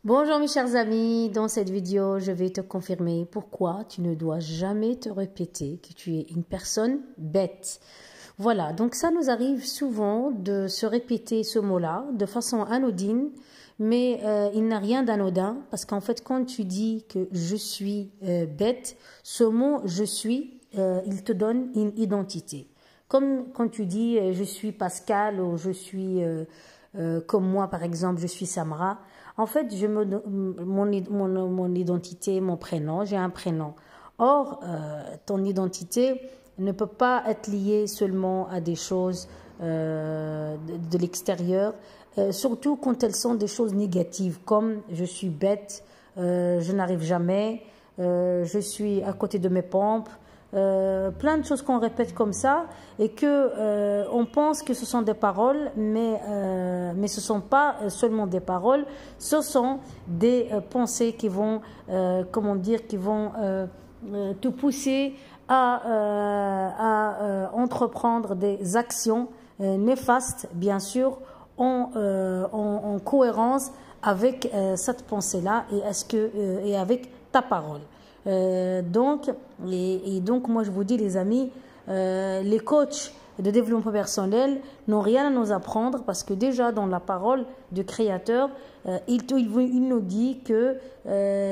Bonjour mes chers amis, dans cette vidéo je vais te confirmer pourquoi tu ne dois jamais te répéter que tu es une personne bête. Voilà, donc ça nous arrive souvent de se répéter ce mot-là de façon anodine, mais il n'a rien d'anodin parce qu'en fait quand tu dis que je suis bête, ce mot je suis, il te donne une identité. Comme quand tu dis je suis Pascal ou je suis comme moi par exemple, je suis Samra. En fait, mon identité, mon prénom, j'ai un prénom. Or, ton identité ne peut pas être liée seulement à des choses de l'extérieur, surtout quand elles sont des choses négatives, comme je suis bête, je n'arrive jamais, je suis à côté de mes pompes. Plein de choses qu'on répète comme ça et que on pense que ce sont des paroles, mais ce ne sont pas seulement des paroles, ce sont des pensées qui vont, comment dire, qui vont te pousser à entreprendre des actions néfastes, bien sûr, en cohérence avec cette pensée-là et avec ta parole. Donc moi je vous dis les amis, les coachs de développement personnel n'ont rien à nous apprendre parce que déjà dans la parole du Créateur, il nous dit que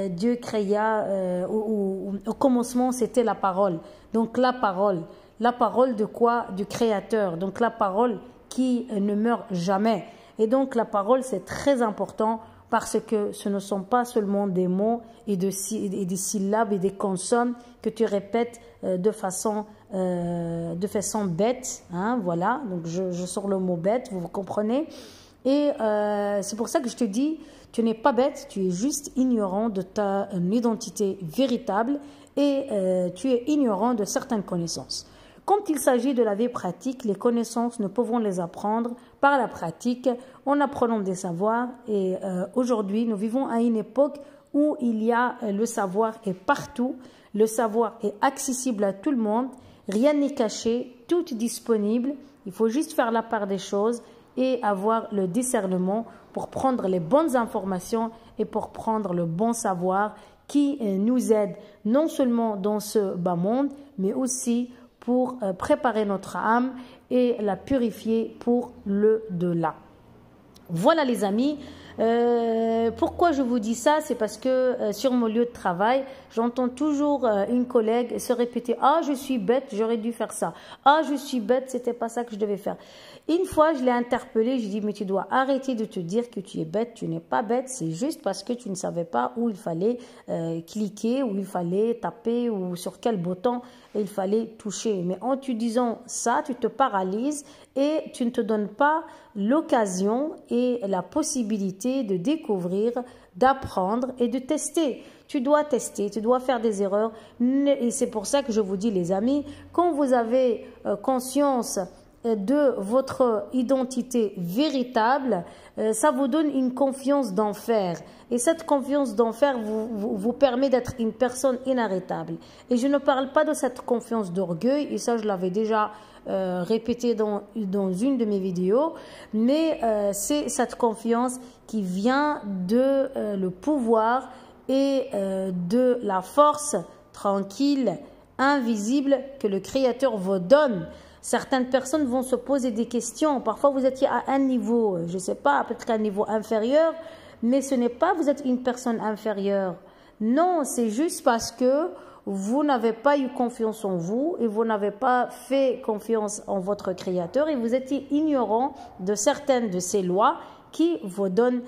Dieu créa, au commencement c'était la parole. Donc la parole de quoi? Du Créateur. Donc la parole qui ne meurt jamais. Et donc la parole c'est très important parce que ce ne sont pas seulement des mots et des syllabes et des consonnes que tu répètes de façon bête. Hein, voilà, donc je sors le mot bête, vous comprenez. Et c'est pour ça que je te dis, tu n'es pas bête, tu es juste ignorant de ta identité véritable et tu es ignorant de certaines connaissances. Quand il s'agit de la vie pratique, les connaissances, nous pouvons les apprendre par la pratique, en apprenant des savoirs. Et aujourd'hui, nous vivons à une époque où il y a le savoir est partout, le savoir est accessible à tout le monde, rien n'est caché, tout est disponible. Il faut juste faire la part des choses et avoir le discernement pour prendre les bonnes informations et pour prendre le bon savoir qui nous aide non seulement dans ce bas monde, mais aussi pour préparer notre âme et la purifier pour le delà. Voilà les amis, pourquoi je vous dis ça? C'est parce que sur mon lieu de travail, j'entends toujours une collègue se répéter « Ah, je suis bête, j'aurais dû faire ça. Ah, je suis bête, c'était pas ça que je devais faire. » Une fois, je l'ai interpellée, je dis « Mais tu dois arrêter de te dire que tu es bête, tu n'es pas bête, c'est juste parce que tu ne savais pas où il fallait cliquer, où il fallait taper ou sur quel bouton il fallait toucher. Mais en te disant ça, tu te paralyses et tu ne te donnes pas l'occasion et la possibilité de découvrir, d'apprendre et de tester. Tu dois tester, tu dois faire des erreurs. Et c'est pour ça que je vous dis les amis, quand vous avez conscience de votre identité véritable, ça vous donne une confiance d'enfer. Et cette confiance d'enfer vous permet d'être une personne inarrêtable. Et je ne parle pas de cette confiance d'orgueil, et ça je l'avais déjà répété dans une de mes vidéos, mais c'est cette confiance qui vient de le pouvoir et de la force tranquille, invisible que le Créateur vous donne. Certaines personnes vont se poser des questions. Parfois, vous étiez à un niveau, je ne sais pas, peut-être un niveau inférieur, mais ce n'est pas vous êtes une personne inférieure. Non, c'est juste parce que vous n'avez pas eu confiance en vous et vous n'avez pas fait confiance en votre Créateur et vous étiez ignorant de certaines de ces lois qui vous donnent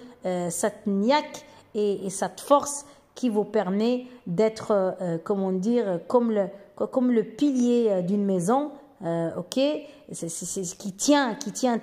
cette niaque et cette force qui vous permet d'être, comment dire, comme le pilier d'une maison. Ok, c'est qui tient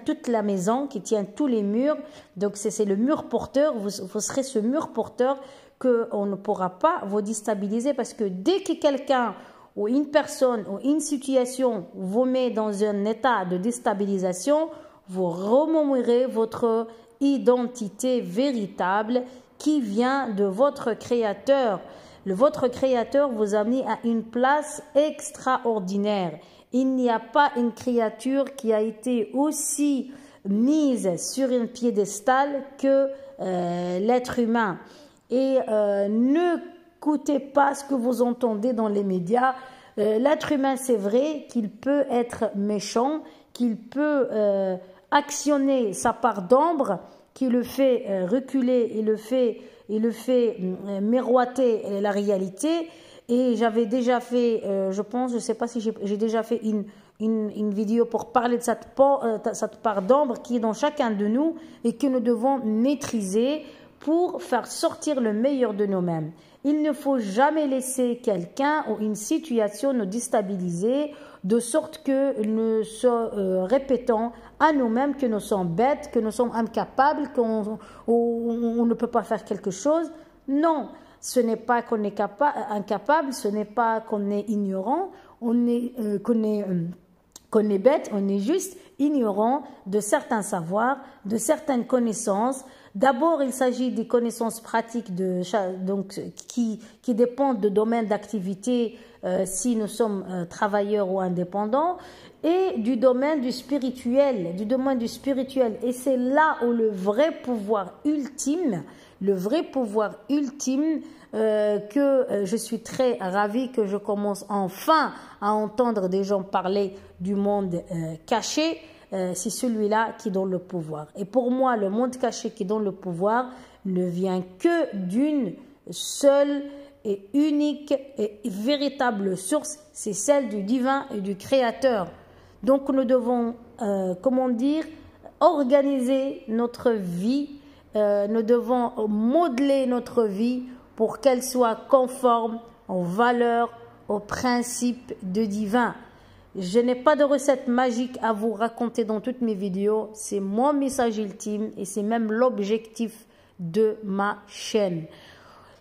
toute la maison, qui tient tous les murs. Donc c'est le mur porteur. Vous serez ce mur porteur qu'on ne pourra pas vous déstabiliser parce que dès que quelqu'un ou une personne ou une situation vous met dans un état de déstabilisation, vous remémorez votre identité véritable qui vient de votre Créateur. Votre Créateur vous a mis à une place extraordinaire. Il n'y a pas une créature qui a été aussi mise sur un piédestal que l'être humain. Et ne écoutez pas ce que vous entendez dans les médias. L'être humain, c'est vrai qu'il peut être méchant, qu'il peut actionner sa part d'ombre, qui le fait reculer et le fait miroiter la réalité. Et j'avais déjà fait, je pense, je ne sais pas si j'ai déjà fait une vidéo pour parler de cette part d'ombre qui est dans chacun de nous et que nous devons maîtriser pour faire sortir le meilleur de nous-mêmes. Il ne faut jamais laisser quelqu'un ou une situation nous déstabiliser de sorte que nous se répétons à nous-mêmes que nous sommes bêtes, que nous sommes incapables, qu'on ne peut pas faire quelque chose. Non, ce n'est pas qu'on est incapable, ce n'est pas qu'on est ignorant, qu'on est bête, on est juste ignorant de certains savoirs, de certaines connaissances. D'abord, il s'agit des connaissances pratiques qui dépendent de domaines d'activité si nous sommes travailleurs ou indépendants, et du domaine du spirituel, Et c'est là où le vrai pouvoir ultime, que je suis très ravie que je commence enfin à entendre des gens parler du monde caché, c'est celui-là qui donne le pouvoir. Et pour moi, le monde caché qui donne le pouvoir ne vient que d'une seule et unique et véritable source, c'est celle du divin et du créateur. Donc nous devons, organiser notre vie, nous devons modeler notre vie pour qu'elle soit conforme aux valeurs, aux principes de divin. Je n'ai pas de recette magique à vous raconter dans toutes mes vidéos. C'est mon message ultime et c'est même l'objectif de ma chaîne.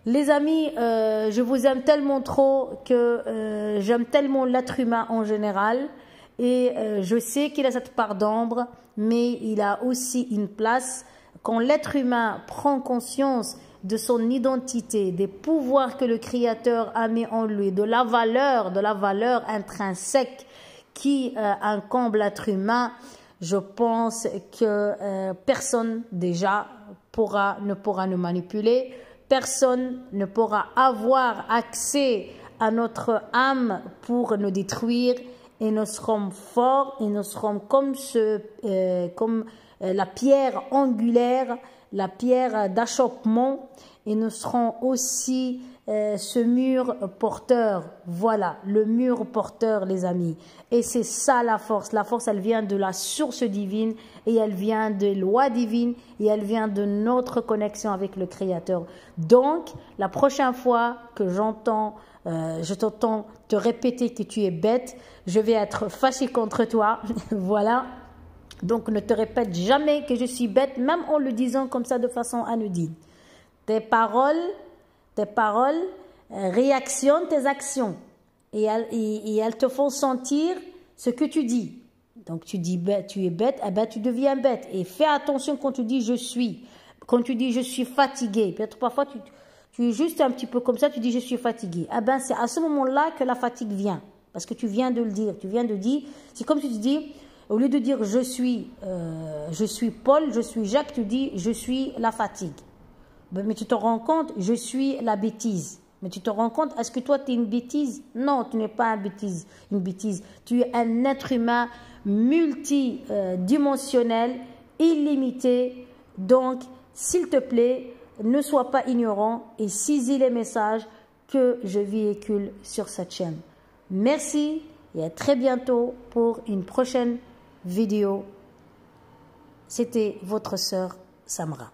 Les amis, je vous aime tellement trop que j'aime tellement l'être humain en général. Et je sais qu'il a cette part d'ombre, mais il a aussi une place. Quand l'être humain prend conscience de son identité, des pouvoirs que le Créateur a mis en lui, de la valeur intrinsèque qui incombe l'être humain, je pense que personne déjà ne pourra nous manipuler, personne ne pourra avoir accès à notre âme pour nous détruire, et nous serons forts et nous serons comme la pierre angulaire, la pierre d'achoppement, et nous serons aussi ce mur porteur. Voilà, le mur porteur, les amis. Et c'est ça la force. La force, elle vient de la source divine, et elle vient des lois divines, et elle vient de notre connexion avec le Créateur. Donc, la prochaine fois que je t'entends te répéter que tu es bête, je vais être fâchée contre toi. Voilà. Donc, ne te répète jamais que je suis bête, même en le disant comme ça de façon anodine. Tes paroles réactionnent tes actions, et elles te font sentir ce que tu dis. Donc, tu dis tu es bête, eh ben, tu deviens bête. Et fais attention quand tu dis je suis. Quand tu dis je suis fatigué, peut-être parfois tu es juste un petit peu comme ça, tu dis je suis fatigué. Eh ben, c'est à ce moment-là que la fatigue vient. Parce que tu viens de le dire. C'est comme si tu dis, au lieu de dire je suis Paul, je suis Jacques, tu dis je suis la fatigue. Mais tu te rends compte, je suis la bêtise. Mais tu te rends compte, est-ce que toi tu es une bêtise? Non, tu n'es pas une bêtise. Tu es un être humain multidimensionnel, illimité. Donc, s'il te plaît, ne sois pas ignorant et saisis les messages que je véhicule sur cette chaîne. Merci et à très bientôt pour une prochaine vidéo. C'était votre sœur Samra.